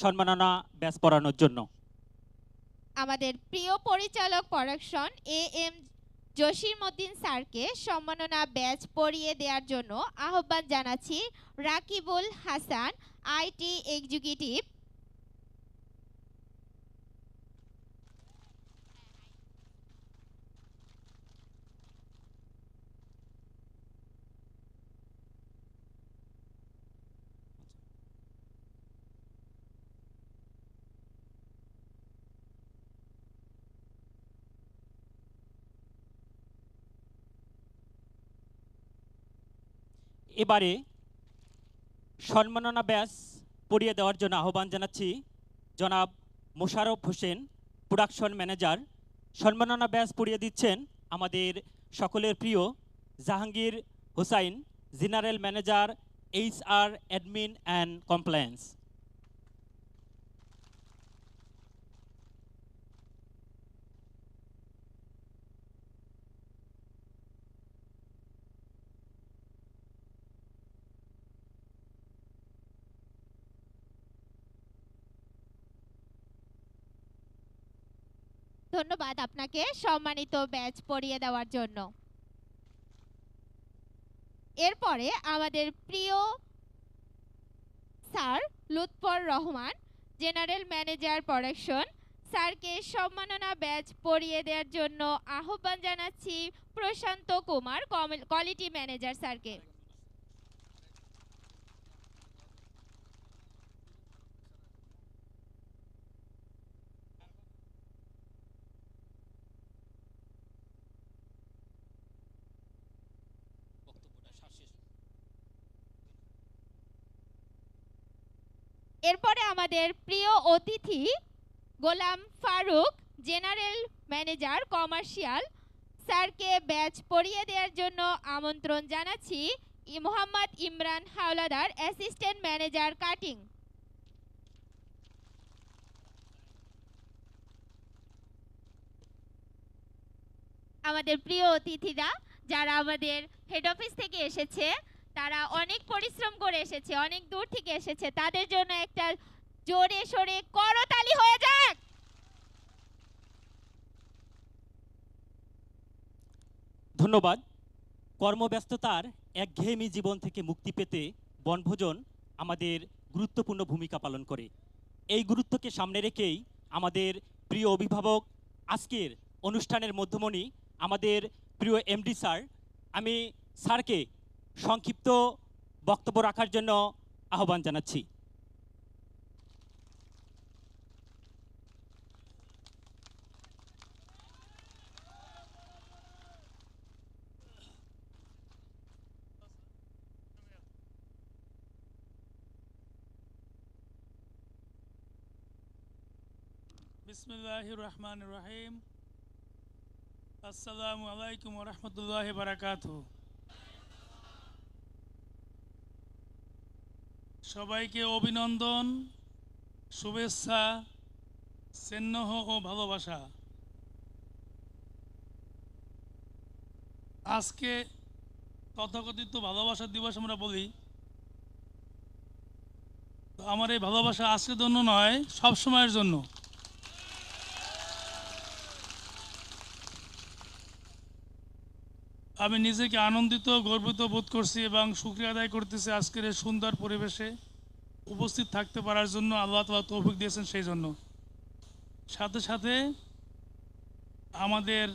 সম্মাননা ব্যাচ পড়ানোর জন্য। আমাদের প্রিয় পরিচালক প্রোডাকশন এম জসিমউদ্দিন স্যারকে সম্মাননা ব্যাচ পরিয়ে দেওয়ার জন্য আহ্বান জানাচ্ছি রাকিবুল হাসান, আইটি এক্সিকিউটিভ। এবারে সম্মাননা ব্যাচ পড়িয়ে দেওয়ার জন্য আহ্বান জানাচ্ছি জনাব মোশাররফ হোসেন, প্রোডাকশন ম্যানেজার। সম্মাননা ব্যাচ পড়িয়ে দিচ্ছেন আমাদের সকলের প্রিয় Jahangir Hossain, general manager HR admin and compliance. ধন্যবাদ আপনাকে সম্মানিত ব্যাচ পড়িয়ে দেওয়ার জন্য। এরপরে আমাদের প্রিয় sir Lutfur Rahman, general manager production, স্যারকে সম্মাননা ব্যাচ পরিয়ে দেওয়ার জন্য আহ্বান জানাচ্ছি প্রশান্ত কুমার, কোয়ালিটি ম্যানেজার স্যারকে। এরপরে আমাদের প্রিয় অতিথি Golam Faruk, general manager commercial, স্যারকে ব্যাচ পরিয়ে দেওয়ার জন্য আমন্ত্রণ জানাচ্ছি Mohammad Imran Howlader, assistant manager cutting. আমাদের প্রিয় অতিথিরা যারা আমাদের হেড অফিস থেকে এসেছে, তারা অনেক পরিশ্রম করে এসেছে, অনেক দূর থেকে এসেছে, তাদের জন্য একটা জোরে সোরে করতালি হয়ে যাক। ধন্যবাদ। কর্মব্যস্ততার একঘেয়েমি জীবন থেকে মুক্তি পেতে বনভোজন আমাদের গুরুত্বপূর্ণ ভূমিকা পালন করে। এই গুরুত্বকে সামনে রেখেই আমাদের প্রিয় অভিভাবক, আজকের অনুষ্ঠানের মধ্যমণি আমাদের প্রিয় MD স্যার, আমি স্যারকে সংক্ষিপ্ত বক্তব্য রাখার জন্য আহ্বান জানাচ্ছি। বিসমিল্লাহির রহমানির রহিম। আসসালামু আলাইকুম ওয়া রাহমাতুল্লাহি ওয়া বারাকাতুহু। সবাইকে অভিনন্দন, শুভেচ্ছা, স্নেহ ও ভালোবাসা। আজকে তথাকথিত ভালোবাসা দিবস আমরা বলি, তো আমার এই ভালোবাসা আজকের জন্য নয়, সব সময়ের জন্য। আমি নিজেকে আনন্দিত, গর্বিত বোধ করছি এবং শুকরিয়া আদায় করতেছি আজকের এই সুন্দর পরিবেশে উপস্থিত থাকতে পারার জন্য। আল্লাহ তাআলা তৌফিক দিয়েছেন সেই জন্য। সাথে সাথে আমাদের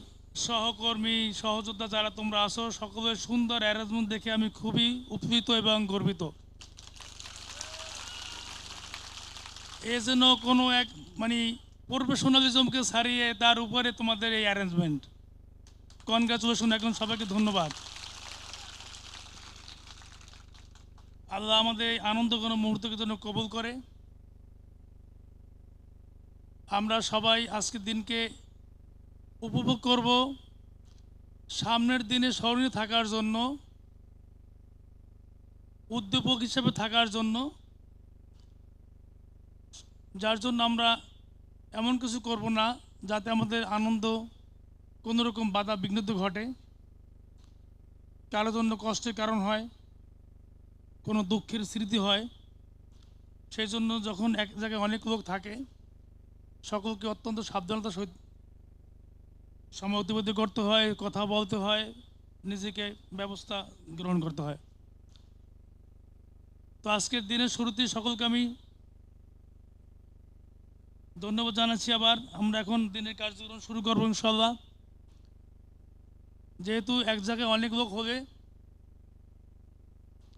সহকর্মী, সহযোদ্ধা যারা তোমরা আছো, সকলের সুন্দর অ্যারেঞ্জমেন্ট দেখে আমি খুবই উৎফুল্লিত এবং গর্বিত। এ যেন কোনো এক প্রফেশনালিজমকে ছাড়িয়ে তার উপরে তোমাদের এই অ্যারেঞ্জমেন্ট। কনগ্রাচুলেশন, এখন সবাইকে ধন্যবাদ। আল্লাহ আমাদের এই আনন্দঘন মুহূর্তকে যেন কবুল করে। আমরা সবাই আজকের দিনকে উপভোগ করব, সামনের দিনে স্মরণীয় থাকার জন্য, উদ্দীপক হিসেবে থাকার জন্য, যার জন্য আমরা এমন কিছু করব না যাতে আমাদের আনন্দ কোনো রকম বাধা বিঘ্নিত ঘটে, কারোর জন্য কষ্টের কারণ হয়, কোনো দুঃখের স্মৃতি হয়। সেই জন্য যখন এক জায়গায় অনেক লোক থাকে সকলকে অত্যন্ত সাবধানতার সহিত সময় অতিবাহিত করতে হয়, কথা বলতে হয়, নিজেকে ব্যবস্থা গ্রহণ করতে হয়। তো আজকের দিনের শুরুতেই সকলকে আমি ধন্যবাদ জানাচ্ছি। আবার আমরা এখন দিনের কার্যক্রম শুরু করবো ইনশাল্লাহ। যেহেতু এক জায়গায় অনেক লোক হলে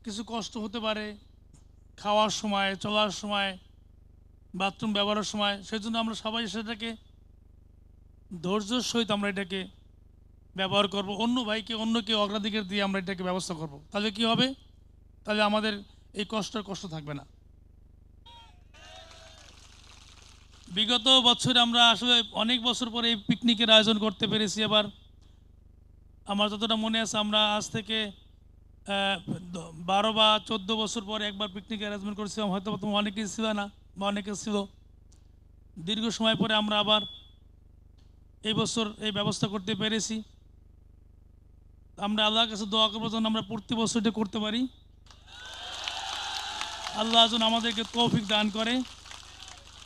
কিছু কষ্ট হতে পারে খাওয়ার সময়, চলার সময়, বাথরুম ব্যবহারের সময়, সেই জন্য আমরা সবাই সেটাকে ধৈর্যের সহিত আমরা এটাকে ব্যবহার করব। অন্য ভাইকে অন্যকে অগ্রাধিকার দিয়ে আমরা এটাকে ব্যবস্থা করব। তাহলে কি হবে? তাহলে আমাদের এই কষ্ট থাকবে না। বিগত বছরে আমরা আসলে অনেক বছর পরে এই পিকনিকের আয়োজন করতে পেরেছি। এবার আমার যতটা মনে আছে আমরা আজ থেকে 12 বা 14 বছর পরে একবার পিকনিকের অ্যারেঞ্জমেন্ট করেছিলাম। হয়তো তোমার অনেকে ছিল না বা অনেকে ছিল। দীর্ঘ সময় পরে আমরা আবার এই বছর এই ব্যবস্থা করতে পেরেছি। আমরা আল্লাহর কাছে দোয়া করবো যেন আমরা প্রতি বছর এটা করতে পারি। আল্লাহ যেন আমাদেরকে তৌফিক দান করে,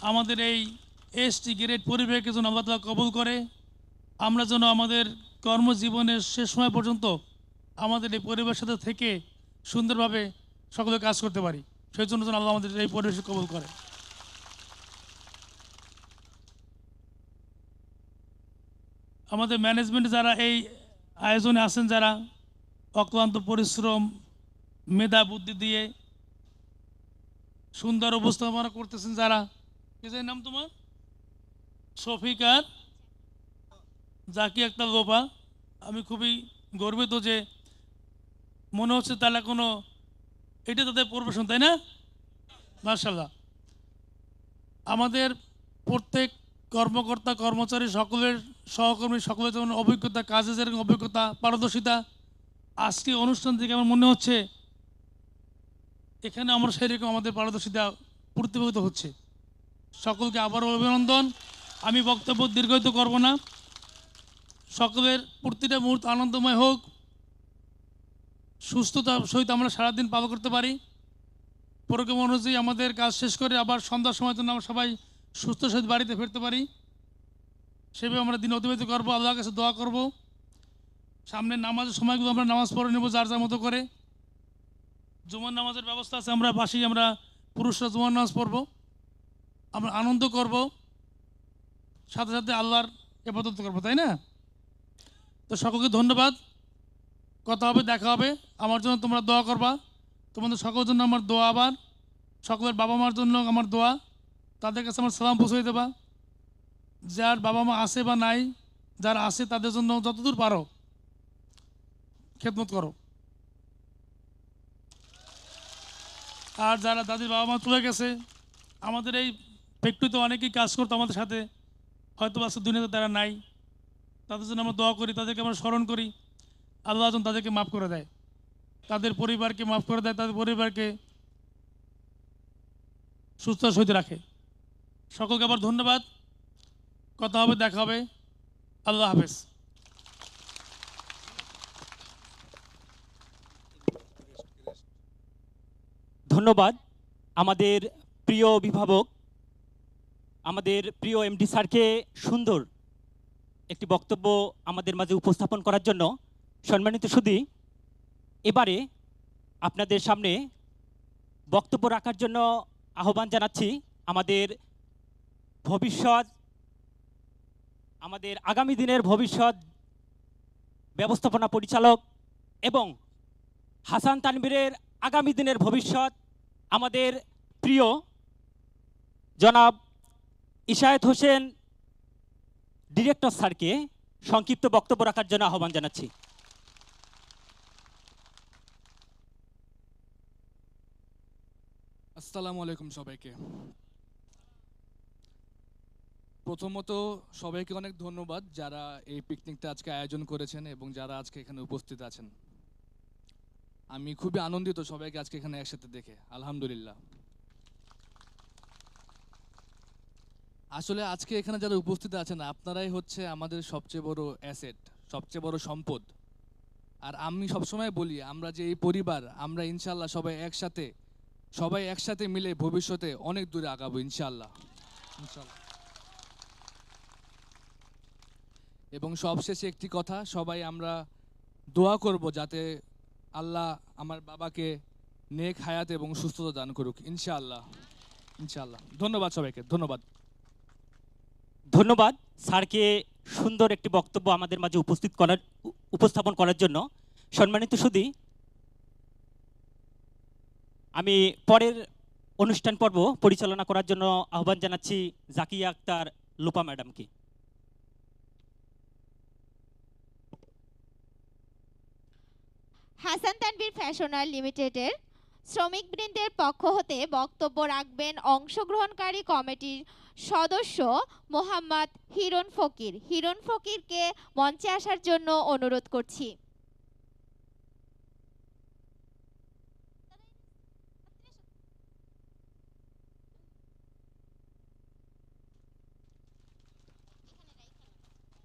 আমাদের এই এসটি গ্রেড পরিবেশকে যেন আল্লাহ তাআলা কবুল করে। আমরা যেন আমাদের কর্মজীবনের শেষ সময় পর্যন্ত আমাদের এই পরিবেশের সাথে থেকে সুন্দরভাবে সকলে কাজ করতে পারি। সেই জন্য যেন আল্লাহ আমাদের এই পরিবেশকে কবুল করে। আমাদের ম্যানেজমেন্ট যারা এই আয়োজনে আছেন, যারা অক্লান্ত পরিশ্রম মেধা বুদ্ধি দিয়ে সুন্দর উপস্থাপনা করতেছেন, যারা কি জানি নাম তোমার, শফিক আর জাকি আক্তার লোপা, আমি খুবই গর্বিত যে মনে হচ্ছে তারা কোনো এটা তাদের প্রফেশন, তাই না? মাশাআল্লাহ। আমাদের প্রত্যেক কর্মকর্তা কর্মচারী সকলের সহকর্মী সকলের যেমন অভিজ্ঞতা, কাজে যেরকম অভিজ্ঞতা পারদর্শিতা, আজকে অনুষ্ঠান থেকে আমার মনে হচ্ছে এখানে আমরা সেরকম আমাদের পারদর্শিতা প্রতিফলিত হচ্ছে। সকলকে আবারও অভিনন্দন। আমি বক্তব্য দীর্ঘায়িত করব না। সকলের প্রতিটা মুহূর্ত আনন্দময় হোক, সুস্থতার সহিত আমরা সারাদিন পালন করতে পারি। প্রোগ্রাম অনুযায়ী আমাদের কাজ শেষ করে আবার সন্ধ্যার সময় জন্য আমরা সবাই সুস্থ সহিত বাড়িতে ফিরতে পারি, সেভাবে আমরা দিন অতিবাহিত করবো। আল্লাহর কাছে দোয়া করব, সামনে নামাজের সময়গুলো আমরা নামাজ পড়ে নেব যার যার মতো করে। জুমার নামাজের ব্যবস্থা আছে, আমরা পাশেই আমরা পুরুষরা জুমার নামাজ পড়ব, আমরা আনন্দ করব, সাথে সাথে আল্লাহর ইবাদত করবো, তাই না? তো সকলকে ধন্যবাদ। কথা হবে, দেখা হবে। আমার জন্য তোমরা দোয়া করবা, তোমাদের সকলের জন্য আমার দোয়া। আবার সকলের বাবা মার জন্য আমার দোয়া, তাদের কাছে আমার সালাম পৌঁছে দেবা। যার বাবা মা আছে বা নাই, যারা আছে তাদের জন্য যতদূর পারো খেদমত করো। আর যারা দাদির বাবা মা চলে গেছে, আমাদের এই ফ্যাক্টরিতে অনেকেই কাজ করতো আমাদের সাথে, হয়তো আজকে দুনিয়াতে তারা নাই, তাদের জন্য আমরা দোয়া করি, তাদেরকে আমরা স্মরণ করি। আল্লাহ যেন তাদেরকে মাফ করে দেয়, তাদের পরিবারকে মাফ করে দেয়, তাদের পরিবারকে সুস্থ সহিত রাখে। সকলকে আবার ধন্যবাদ। কথা হবে, দেখা হবে। আল্লাহ হাফেজ। ধন্যবাদ আমাদের প্রিয় অভিভাবক, আমাদের প্রিয় এমডি স্যারকে সুন্দর একটি বক্তব্য আমাদের মাঝে উপস্থাপন করার জন্য। সম্মানিত সুধী, এবারে আপনাদের সামনে বক্তব্য রাখার জন্য আহ্বান জানাচ্ছি আমাদের আগামী দিনের ভবিষ্যৎ ব্যবস্থাপনা পরিচালক এবং হাসান তানভীরের আগামী দিনের ভবিষ্যৎ আমাদের প্রিয় জনাব ইশায়েত হোসেন ডিরেক্টর স্যারকে সংক্ষিপ্ত বক্তব্য রাখার জন্য আহ্বান জানাচ্ছি। আসসালামু আলাইকুম সবাইকে। প্রথমত সবাইকে অনেক ধন্যবাদ যারা এই পিকনিকটা আজকে আয়োজন করেছেন এবং যারা আজকে এখানে উপস্থিত আছেন। আমি খুবই আনন্দিত সবাইকে আজকে এখানে একসাথে দেখে, আলহামদুলিল্লাহ। আসলে আজকে এখানে যারা উপস্থিত আছেন আপনারাই হচ্ছে আমাদের সবচেয়ে বড় অ্যাসেট, সবচেয়ে বড় সম্পদ। আর আমি সবসময় বলি আমরা যে এই পরিবার, আমরা ইনশাল্লাহ সবাই একসাথে সবাই একসাথে মিলে ভবিষ্যতে অনেক দূরে আগাবো ইনশাআল্লাহ। ইনশাআল্লাহ। এবং সবশেষে একটি কথা, সবাই আমরা দোয়া করব যাতে আল্লাহ আমার বাবাকে নেক হায়াত এবং সুস্থতা দান করুক ইনশাআল্লাহ। ইনশাআল্লাহ। ধন্যবাদ সবাইকে, ধন্যবাদ। ধন্যবাদ স্যারকে সুন্দর একটি বক্তব্য আমাদের মাঝে উপস্থাপন করার জন্য। সম্মানিত সুধী, আমি পরের অনুষ্ঠান পর্ব পরিচালনা করার জন্য আহ্বান জানাচ্ছি জাকিয়া আক্তার লোপা ম্যাডামকে। হাসান তানভীর ফ্যাশনার লিমিটেডের শ্রমিকবৃন্দের পক্ষ হতে বক্তব্য রাখবেন অংশগ্রহণকারী কমিটির সদস্য মোহাম্মদ হিরণ ফকির। হিরণ ফকিরকে মঞ্চে আসার জন্য অনুরোধ করছি।